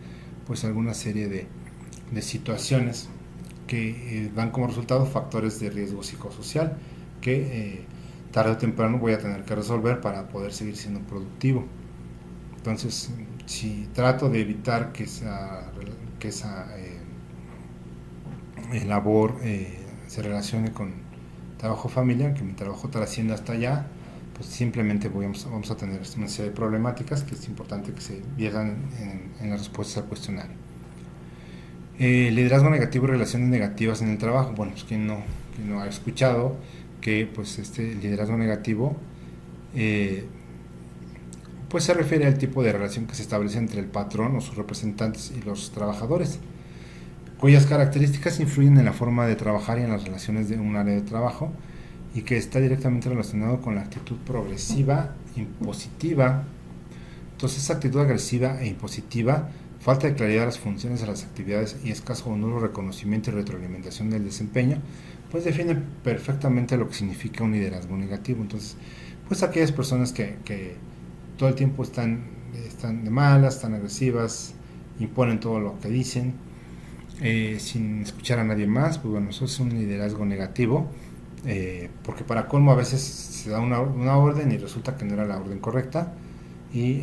pues alguna serie de situaciones que dan como resultado factores de riesgo psicosocial que tarde o temprano voy a tener que resolver para poder seguir siendo productivo. Entonces, si trato de evitar que esa labor se relacione con trabajo familiar, que mi trabajo trascienda hasta allá, pues simplemente vamos a tener una serie de problemáticas que es importante que se vieran en las respuestas al cuestionario. Liderazgo negativo y relaciones negativas en el trabajo. Bueno, pues quien no ha escuchado que pues este liderazgo negativo pues se refiere al tipo de relación que se establece entre el patrón o sus representantes y los trabajadores, cuyas características influyen en la forma de trabajar y en las relaciones de un área de trabajo, y que está directamente relacionado con la actitud progresiva, impositiva. Entonces, esa actitud agresiva e impositiva, falta de claridad de las funciones de las actividades y escaso o nulo reconocimiento y retroalimentación del desempeño, pues define perfectamente lo que significa un liderazgo negativo. Entonces, pues aquellas personas que todo el tiempo están de malas, están agresivas, imponen todo lo que dicen, sin escuchar a nadie más, pues bueno, eso es un liderazgo negativo, porque para colmo a veces se da una orden y resulta que no era la orden correcta y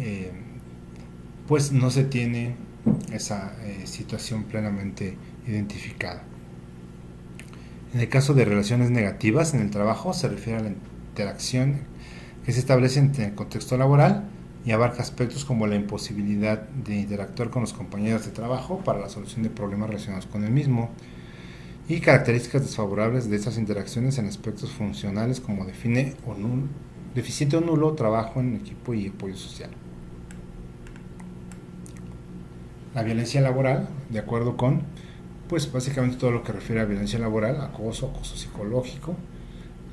pues no se tiene esa situación plenamente identificada. En el caso de relaciones negativas en el trabajo, se refiere a la interacción que se establece en el contexto laboral y abarca aspectos como la imposibilidad de interactuar con los compañeros de trabajo para la solución de problemas relacionados con el mismo, y características desfavorables de estas interacciones en aspectos funcionales como deficiente o nulo trabajo en equipo y apoyo social. La violencia laboral, de acuerdo con, pues básicamente todo lo que refiere a violencia laboral, acoso psicológico,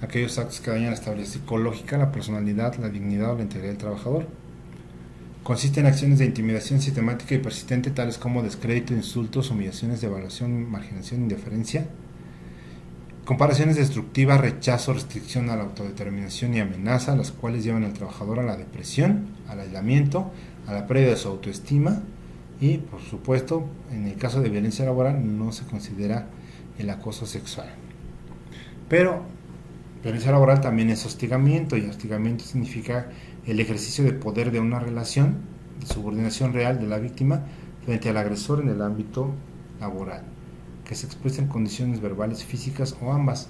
aquellos actos que dañan la estabilidad psicológica, la personalidad, la dignidad o la integridad del trabajador. Consiste en acciones de intimidación sistemática y persistente, tales como descrédito, insultos, humillaciones, devaluación, marginación, indiferencia, comparaciones destructivas, rechazo, restricción a la autodeterminación y amenaza, las cuales llevan al trabajador a la depresión, al aislamiento, a la pérdida de su autoestima y, por supuesto, en el caso de violencia laboral no se considera el acoso sexual. Pero violencia laboral también es hostigamiento, y hostigamiento significa el ejercicio de poder de una relación de subordinación real de la víctima frente al agresor en el ámbito laboral, que se expresa en condiciones verbales, físicas o ambas.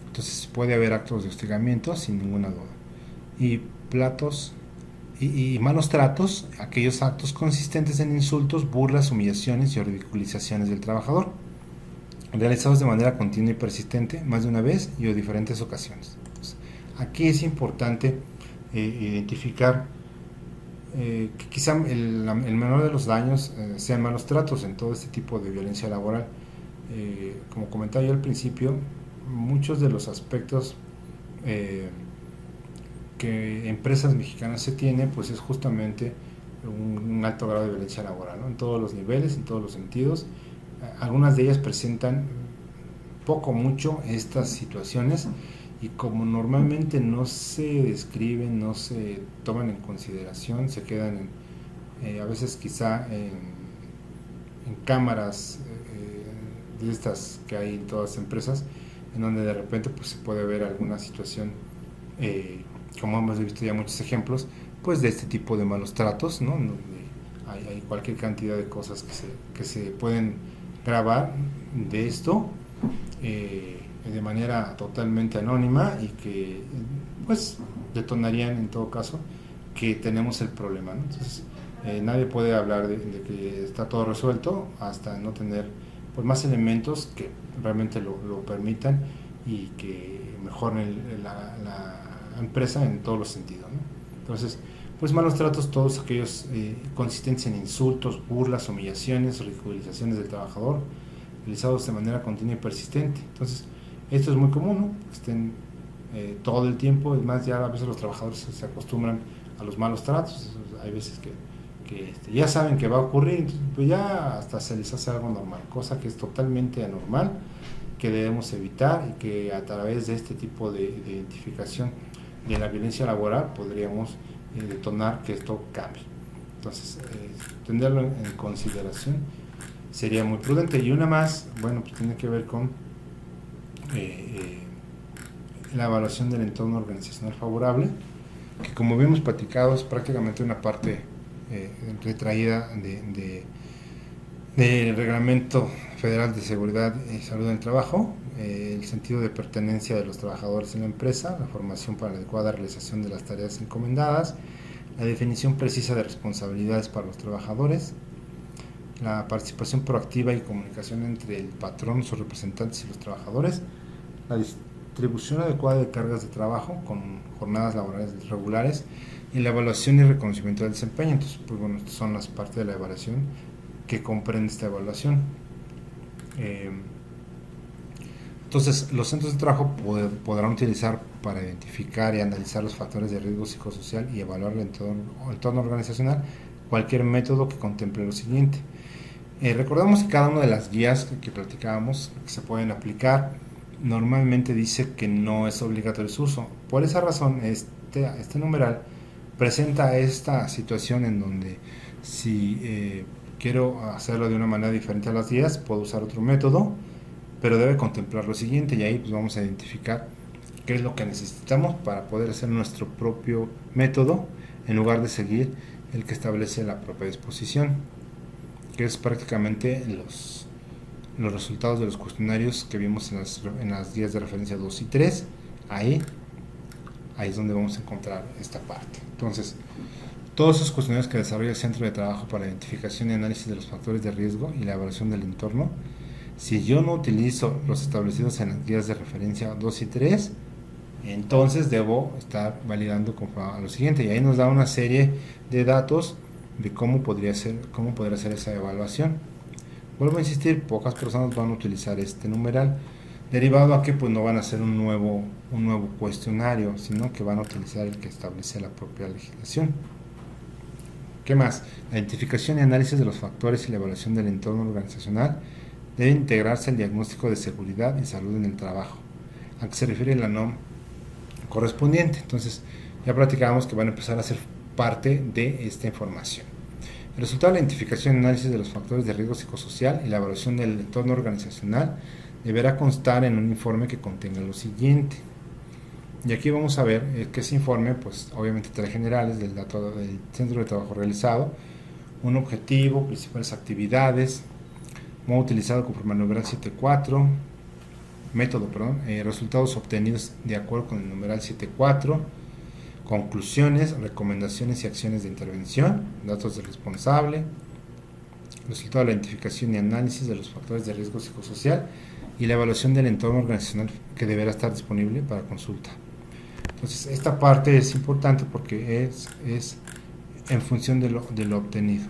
Entonces puede haber actos de hostigamiento sin ninguna duda. Y malos tratos, aquellos actos consistentes en insultos, burlas, humillaciones y ridiculizaciones del trabajador, realizados de manera continua y persistente, más de una vez y en diferentes ocasiones. Entonces, aquí es importante identificar que quizá el menor de los daños sean malos tratos en todo este tipo de violencia laboral. Como comentaba yo al principio, muchos de los aspectos que empresas mexicanas se tienen, pues es justamente un alto grado de violencia laboral, ¿no? En todos los niveles, en todos los sentidos. Algunas de ellas presentan poco o mucho estas situaciones, y como normalmente no se describen, no se toman en consideración, se quedan a veces quizá en cámaras de estas que hay en todas las empresas, en donde de repente pues se puede ver alguna situación, como hemos visto ya muchos ejemplos, pues de este tipo de malos tratos, ¿no? Donde hay cualquier cantidad de cosas que se pueden grabar de esto, de manera totalmente anónima, y que pues detonarían en todo caso que tenemos el problema, ¿no? Entonces nadie puede hablar de que está todo resuelto hasta no tener pues más elementos que realmente lo permitan y que mejoren la empresa en todos los sentidos, ¿no? Entonces, pues malos tratos, todos aquellos consistentes en insultos, burlas, humillaciones, ridiculizaciones del trabajador, realizados de manera continua y persistente. Entonces, esto es muy común, ¿no? Que estén todo el tiempo. Es más, ya a veces los trabajadores se acostumbran a los malos tratos. Hay veces que ya saben que va a ocurrir, entonces, pues ya hasta se les hace algo normal, cosa que es totalmente anormal, que debemos evitar, y que a través de este tipo de identificación de la violencia laboral podríamos detonar que esto cambie. Entonces, tenerlo en consideración sería muy prudente. Y una más, bueno, pues tiene que ver con la evaluación del entorno organizacional favorable, que como habíamos platicado es prácticamente una parte retraída del Reglamento Federal de Seguridad y Salud en el Trabajo, el sentido de pertenencia de los trabajadores en la empresa, la formación para la adecuada realización de las tareas encomendadas, la definición precisa de responsabilidades para los trabajadores, la participación proactiva y comunicación entre el patrón, sus representantes y los trabajadores, la distribución adecuada de cargas de trabajo con jornadas laborales regulares, y la evaluación y reconocimiento del desempeño. Entonces, pues bueno, estas son las partes de la evaluación que comprende esta evaluación. Entonces, los centros de trabajo podrán utilizar para identificar y analizar los factores de riesgo psicosocial y evaluar el entorno organizacional cualquier método que contemple lo siguiente. Recordamos que cada una de las guías que platicábamos, que se pueden aplicar, normalmente dice que no es obligatorio su uso. Por esa razón, este numeral presenta esta situación en donde si quiero hacerlo de una manera diferente a las guías, puedo usar otro método, pero debe contemplar lo siguiente, y ahí pues vamos a identificar qué es lo que necesitamos para poder hacer nuestro propio método en lugar de seguir el que establece la propia disposición, que es prácticamente los resultados de los cuestionarios que vimos en las guías de referencia 2 y 3. Ahí es donde vamos a encontrar esta parte. Entonces, todos esos cuestionarios que desarrolla el Centro de Trabajo para la identificación y análisis de los factores de riesgo y la evaluación del entorno, si yo no utilizo los establecidos en las guías de referencia 2 y 3, entonces debo estar validando conforme a lo siguiente, y ahí nos da una serie de datos de cómo podría ser esa evaluación. Vuelvo a insistir, pocas personas van a utilizar este numeral, derivado a que pues no van a hacer un nuevo cuestionario, sino que van a utilizar el que establece la propia legislación. ¿Qué más? La identificación y análisis de los factores y la evaluación del entorno organizacional debe integrarse al diagnóstico de seguridad y salud en el trabajo, a que se refiere la NOM correspondiente. Entonces, ya platicábamos que van a empezar a ser parte de esta información. El resultado de la identificación y análisis de los factores de riesgo psicosocial y la evaluación del entorno organizacional deberá constar en un informe que contenga lo siguiente. Y aquí vamos a ver que ese informe, pues obviamente trae generales del dato del centro de trabajo realizado, un objetivo, principales actividades, modo utilizado conforme al numeral 7.4, resultados obtenidos de acuerdo con el numeral 7.4, conclusiones, recomendaciones y acciones de intervención, datos del responsable, resultado de la identificación y análisis de los factores de riesgo psicosocial y la evaluación del entorno organizacional que deberá estar disponible para consulta. Entonces, esta parte es importante porque es en función de lo obtenido.